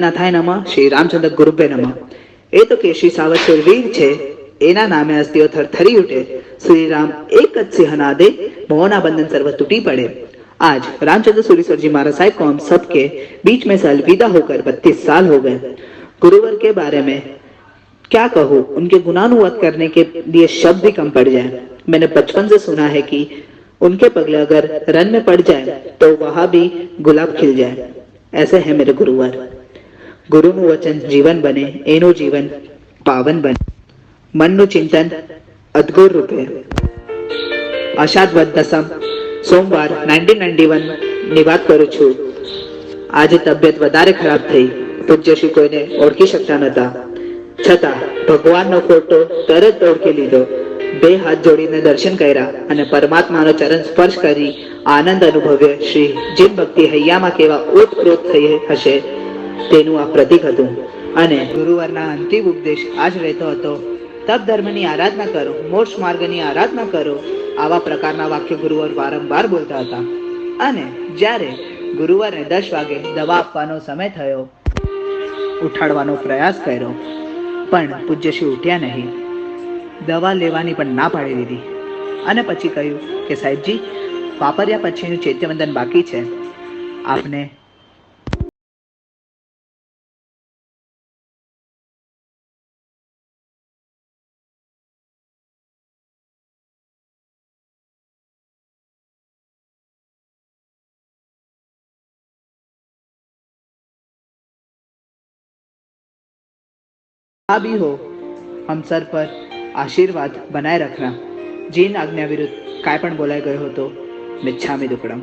નાથાય નમઃ શ્રી રામચંદ્ર ગુરુપે નમઃ। એ તો કેશી સાવર વીર છે, એના નામે હસ્તીઓ થરથરી ઉઠે। श्री राम एक सिंहना दे, मोहना बंधन सर्व टूटी पड़े। आज रामचंद्र सूरीश्वर जी महाराज साहब को हम सबके बीच में से अलविदा होकर 32 साल हो गए। गुरुवर के बारे में क्या कहूँ, उनके गुणानुवाद करने के लिए शब्द भी कम पड़ जाए। मैंने बचपन से सुना है कि उनके पगले अगर रन में पड़ जाए तो वहां भी गुलाब खिल जाए। ऐसे है मेरे गुरुवर। गुरुનું વચન જીવન બને, એનું જીવન પાવન બને। મનનું ચિંતન અદ્ભુત રૂપે। અષાઢ વદ દસમ સોમવાર 1991 ની વાત કરું છું। આજે તબિયત વધારે ખરાબ થઈ। પૂજ્યશ્રી કોઈને ઓળખી શકતા નતા, છતાં ભગવાનનો ફોટો તરત ઓળખી લીધો। બે હાથ જોડીને દર્શન કર્યા અને પરમાત્માનો ચરણ સ્પર્શ કરી આનંદ અનુભવ્યો। શ્રી જીન ભક્તિ હૈયામાં કેવા ઓતપ્રોત થઈ હશે તેનું આ પ્રતીક હતું। અને ગુરુવરના અંતિમ ઉપદેશ આજ રહેતો હતો, તપ ધર્મની આરાધના કરો, મોક્ષ માર્ગની આરાધના કરો। આવા પ્રકારના વાક્યો ગુરુવર વારંવાર બોલતા હતા। અને જ્યારે ગુરુવરે 10 વાગે દવા આપવાનો સમય થયો, ઉઠાડવાનો પ્રયાસ કર્યો, પણ પૂજ્યશ્રી ઉઠ્યા નહીં। દવા લેવાની પણ ના પાડી દીધી અને પછી કહ્યું કે સાહેબજી, વાપર્યા પછીનું ચૈત્યવંદન બાકી છે, આપને भी हो, हम सर पर आशीर्वाद बनाए रखना। जीन आज्ञा विरुद्ध काय पण बोलाय गयो हो तो मिच्छामी दुक्कडम।